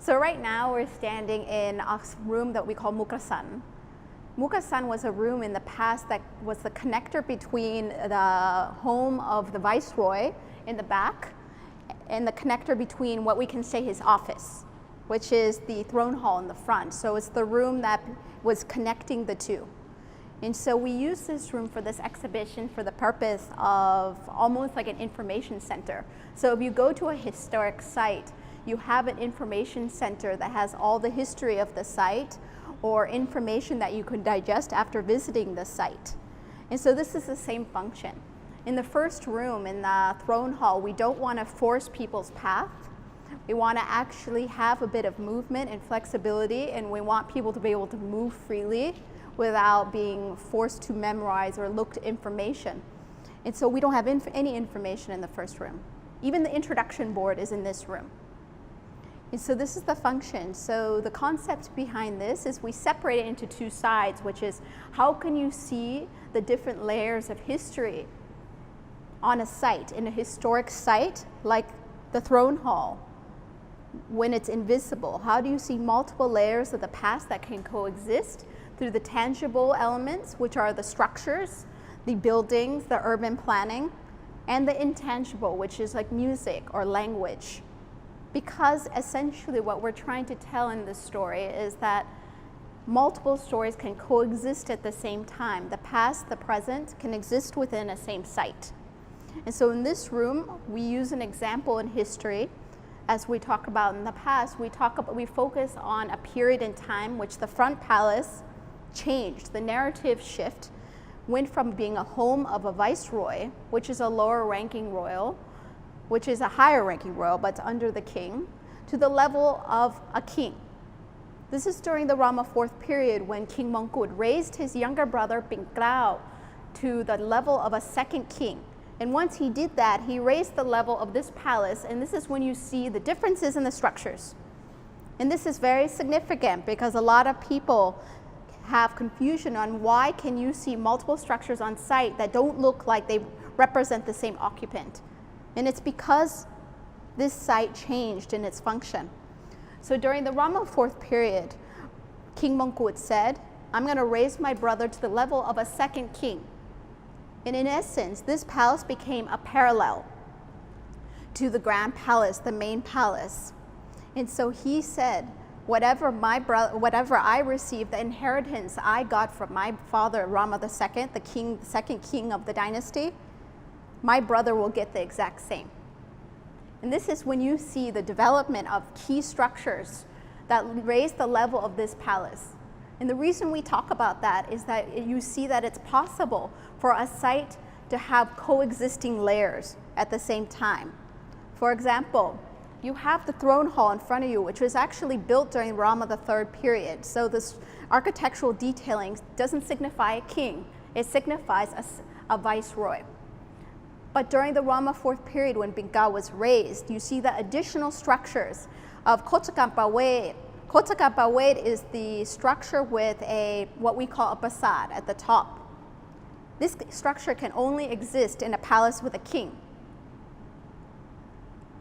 So right now we're standing in a room that we call Mukkrasan. Mukkrasan was a room in the past that was the connector between the home of the viceroy in the back and the connector between what we can say his office, which is the throne hall in the front. So it's the room that was connecting the two. And so we use this room for this exhibition for the purpose of almost like an information center. So if you go to a historic site, you have an information center that has all the history of the site or information that you can digest after visiting the site. And so this is the same function. In the first room, in the throne hall, we don't want to force people's path. We want to actually have a bit of movement and flexibility, and we want people to be able to move freely without being forced to memorize or look to information. And so we don't have any information in the first room. Even the introduction board is in this room. And so this is the function. So the concept behind this is we separate it into two sides, which is how can you see the different layers of history on a site, in a historic site like the throne hall, when it's invisible? How do you see multiple layers of the past that can coexist through the tangible elements, which are the structures, the buildings, the urban planning, and the intangible, which is like music or language? Because essentially what we're trying to tell in this story is that multiple stories can coexist at the same time. The past, the present can exist within a same site. And so in this room, we use an example in history. As we talk about in the past, we focus on a period in time which the front palace changed. The narrative shift went from being a home of a viceroy, which is a lower ranking royal, which is a higher ranking royal, but it's under the king, to the level of a king. This is during the Rama IV period when King Mongkut raised his younger brother Pinkrao to the level of a second king. And once he did that, he raised the level of this palace, and this is when you see the differences in the structures. And this is very significant because a lot of people have confusion on why can you see multiple structures on site that don't look like they represent the same occupant. And it's because this site changed in its function. So during the Rama IV period, King Mongkut said, I'm going to raise my brother to the level of a second king. And in essence, this palace became a parallel to the grand palace, the main palace. And so he said, whatever I received, the inheritance I got from my father, Rama II, the second king of the dynasty, my brother will get the exact same. And this is when you see the development of key structures that raise the level of this palace. And the reason we talk about that is that you see that it's possible for a site to have coexisting layers at the same time. For example, you have the throne hall in front of you, which was actually built during Rama III period. So this architectural detailing doesn't signify a king, it signifies a viceroy. But during the Rama IV period when Bingka was raised, you see the additional structures of Kotakan Pawet. Kotakan Pawet is the structure with what we call a basad at the top. This structure can only exist in a palace with a king.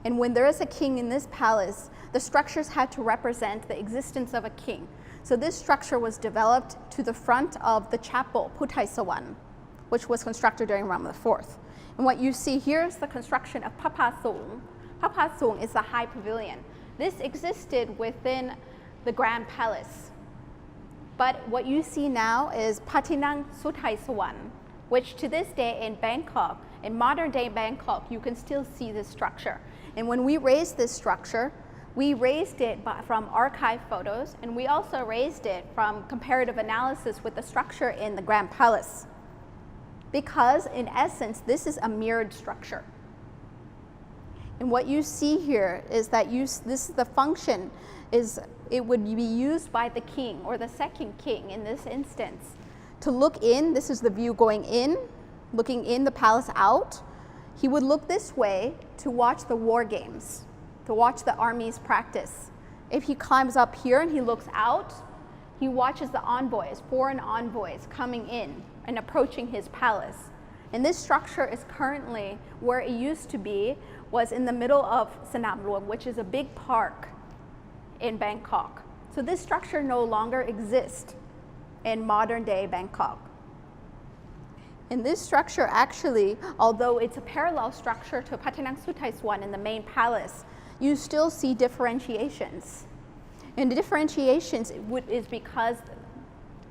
And when there is a king in this palace, the structures had to represent the existence of a king. So this structure was developed to the front of the chapel, Puthai Sawan, which was constructed during Rama IV. And what you see here is the construction of Papasung. Papasung is the high pavilion. This existed within the Grand Palace. But what you see now is Patinang Suthai Sawan, which to this day in Bangkok, in modern day Bangkok, you can still see this structure. And when we raised this structure, we raised it from archive photos, and we also raised it from comparative analysis with the structure in the Grand Palace. Because in essence, this is a mirrored structure. And what you see here is that the function is, it would be used by the king or the second king in this instance to look in. This is the view going in, looking in the palace out. He would look this way to watch the war games, to watch the armies practice. If he climbs up here and he looks out, he watches the envoys, foreign envoys coming in and approaching his palace. And this structure is currently where it used to be, was in the middle of Sanam Luang, which is a big park in Bangkok. So this structure no longer exists in modern day Bangkok. And this structure actually, although it's a parallel structure to Patinang Sutaiswan in the main palace, you still see differentiations. And the differentiations is because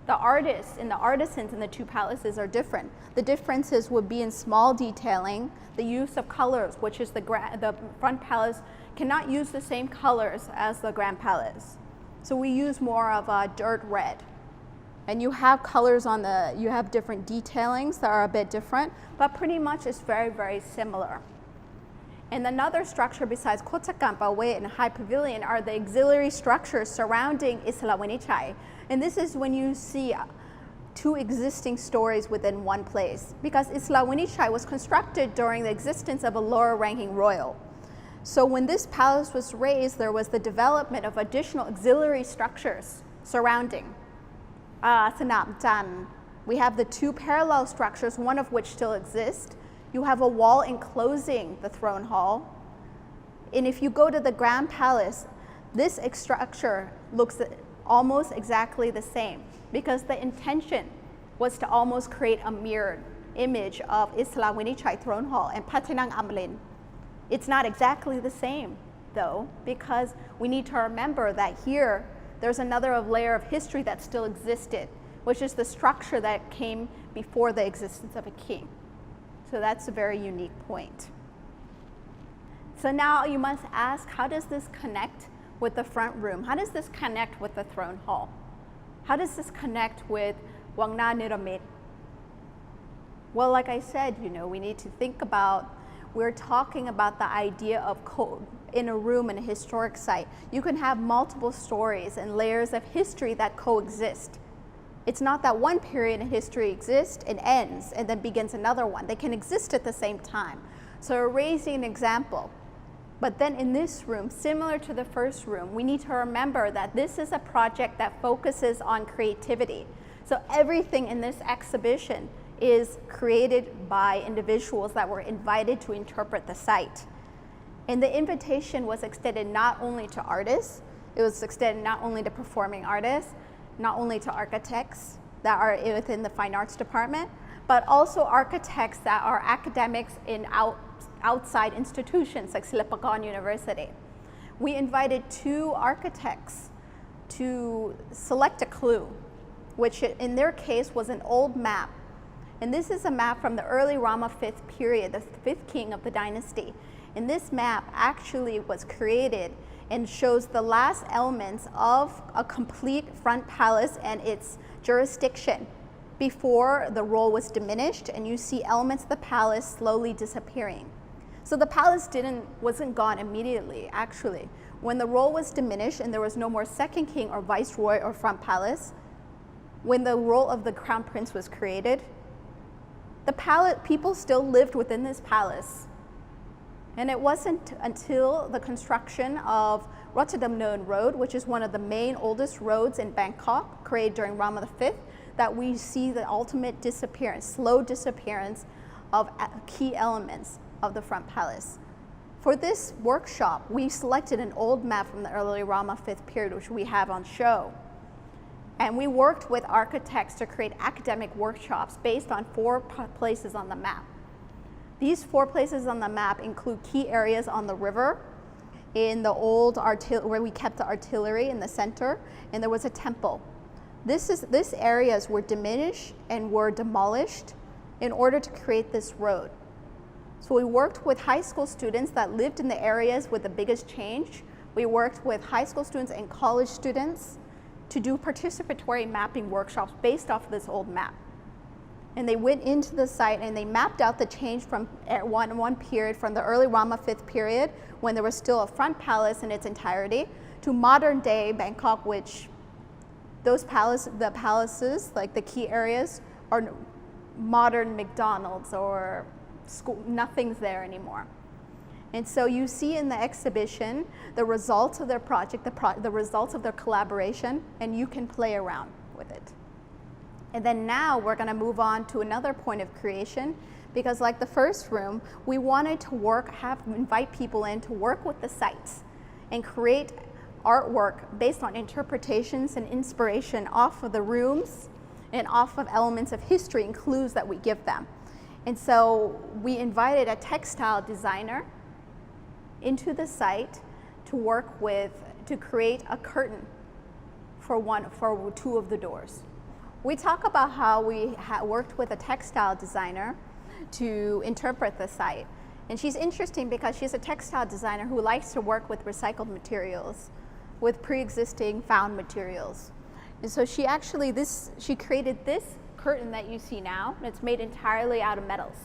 the artists and the artisans in the two palaces are different. The differences would be in small detailing, the use of colors, which is the front palace cannot use the same colors as the Grand Palace. So we use more of a dirt red. And you have colors on you have different detailings that are a bit different, but pretty much it's very, very similar. And another structure besides Kotakam, Bawe, and High Pavilion are the auxiliary structures surrounding Isla Winichai. And this is when you see two existing stories within one place, because Isla Winichai was constructed during the existence of a lower ranking royal. So when this palace was raised, there was the development of additional auxiliary structures surrounding. Sanam Jan, we have the two parallel structures, one of which still exists. You have a wall enclosing the throne hall. And if you go to the Grand Palace, this structure looks almost exactly the same, because the intention was to almost create a mirrored image of Isla Winichai throne hall and Patinang Amlin. It's not exactly the same though, because we need to remember that here there's another layer of history that still existed, which is the structure that came before the existence of a king. So that's a very unique point. So now you must ask, how does this connect with the front room? How does this connect with the throne hall? How does this connect with Wangna Niramit? Well, like I said, we need to think about, we're talking about the idea of in a room in a historic site. You can have multiple stories and layers of history that coexist. It's not that one period in history exists and ends and then begins another one. They can exist at the same time. So we're raising an example. But then in this room, similar to the first room, we need to remember that this is a project that focuses on creativity. So everything in this exhibition is created by individuals that were invited to interpret the site. And the invitation was extended not only to artists, it was extended not only to performing artists, not only to architects that are within the fine arts department, but also architects that are academics in outside institutions like Silpakorn University. We invited 2 architects to select a clue, which in their case was an old map. And this is a map from the early Rama V period, the 5th king of the dynasty. And this map actually was created and shows the last elements of a complete front palace and its jurisdiction before the role was diminished, and you see elements of the palace slowly disappearing. So the palace wasn't gone immediately, actually. When the role was diminished and there was no more second king or viceroy or front palace, when the role of the crown prince was created, the people still lived within this palace. And it wasn't until the construction of Rotterdam-Noon Road, which is one of the main oldest roads in Bangkok, created during Rama V, that we see the ultimate disappearance, slow disappearance of key elements of the front palace. For this workshop, we selected an old map from the early Rama V period, which we have on show. And we worked with architects to create academic workshops based on 4 places on the map. These 4 places on the map include key areas on the river, in the old where we kept the artillery in the center, and there was a temple. These areas were diminished and were demolished in order to create this road. So we worked with high school students that lived in the areas with the biggest change. We worked with high school students and college students to do participatory mapping workshops based off of this old map. And they went into the site and they mapped out the change from one period, from the early Rama V period, when there was still a front palace in its entirety, to modern day Bangkok, which the palaces, like the key areas, are modern McDonald's or school, nothing's there anymore. And so you see in the exhibition the results of their project, the results of their collaboration, and you can play around with it. And then now we're going to move on to another point of creation, because like the first room, we wanted to invite people in to work with the sites and create artwork based on interpretations and inspiration off of the rooms and off of elements of history and clues that we give them. And so we invited a textile designer into the site to work with, to create a curtain for two of the doors. We talk about how we worked with a textile designer to interpret the site. And she's interesting because she's a textile designer who likes to work with recycled materials, with pre-existing found materials. And so she actually, she created this curtain that you see now. It's made entirely out of metals.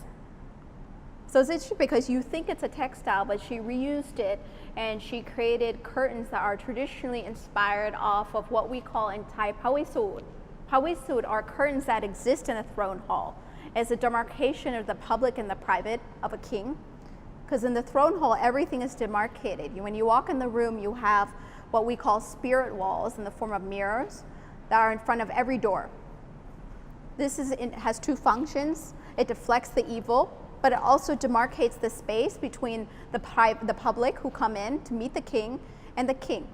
So it's interesting because you think it's a textile, but she reused it and she created curtains that are traditionally inspired off of what we call in Thai pawisud. Pawisud are curtains that exist in a throne hall as a demarcation of the public and the private of a king. Because in the throne hall, everything is demarcated. When you walk in the room, you have what we call spirit walls in the form of mirrors that are in front of every door. It has two functions. It deflects the evil, but it also demarcates the space between the public who come in to meet the king and the king.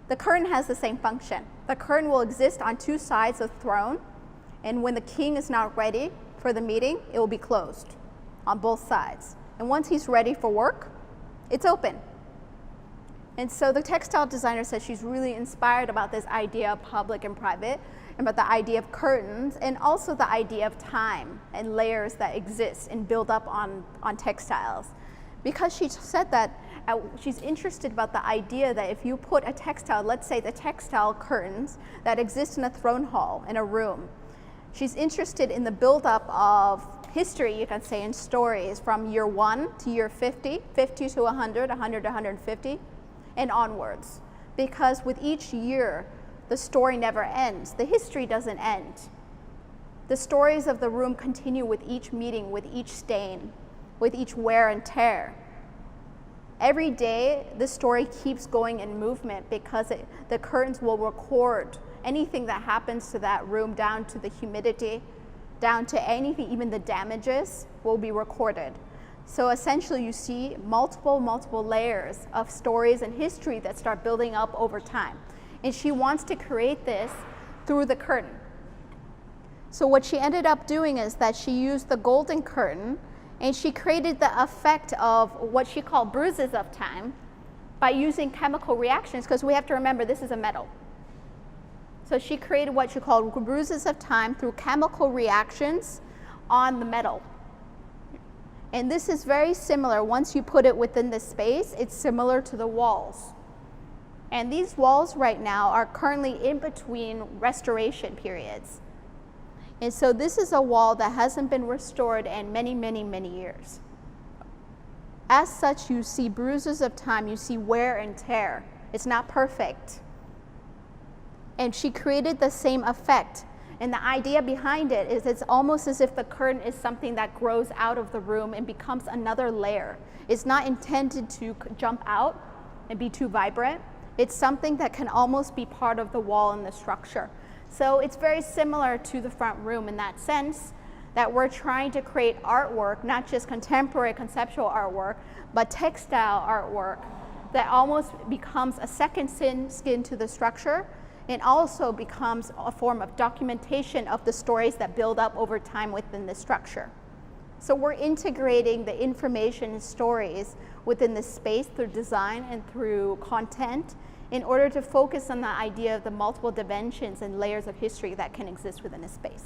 The curtain has the same function. The curtain will exist on two sides of the throne, and when the king is not ready for the meeting, it will be closed on both sides. And once he's ready for work, it's open. And so the textile designer says she's really inspired about this idea of public and private, and about the idea of curtains, and also the idea of time and layers that exist and build up on textiles. Because she said that she's interested about the idea that if you put a textile, let's say the textile curtains that exist in a throne hall, in a room, she's interested in the buildup of history, you can say, in stories from year 1 to year 50, 50 to 100, 100 to 150, and onwards. Because with each year, the story never ends. The history doesn't end. The stories of the room continue with each meeting, with each stain, with each wear and tear. Every day, the story keeps going in movement because the curtains will record anything that happens to that room, down to the humidity, down to anything, even the damages will be recorded. So essentially you see multiple layers of stories and history that start building up over time. And she wants to create this through the curtain. So what she ended up doing is that she used the golden curtain and she created the effect of what she called bruises of time by using chemical reactions, because we have to remember this is a metal. So she created what she called bruises of time through chemical reactions on the metal. And this is very similar. Once you put it within the space, it's similar to the walls. And these walls right now are currently in between restoration periods. And so this is a wall that hasn't been restored in many years. As such, you see bruises of time, you see wear and tear. It's not perfect. And she created the same effect. And the idea behind it is it's almost as if the curtain is something that grows out of the room and becomes another layer. It's not intended to jump out and be too vibrant. It's something that can almost be part of the wall and the structure. So it's very similar to the front room in that sense, that we're trying to create artwork, not just contemporary conceptual artwork, but textile artwork that almost becomes a second skin to the structure, and also becomes a form of documentation of the stories that build up over time within the structure. So we're integrating the information and stories within the space through design and through content in order to focus on the idea of the multiple dimensions and layers of history that can exist within a space.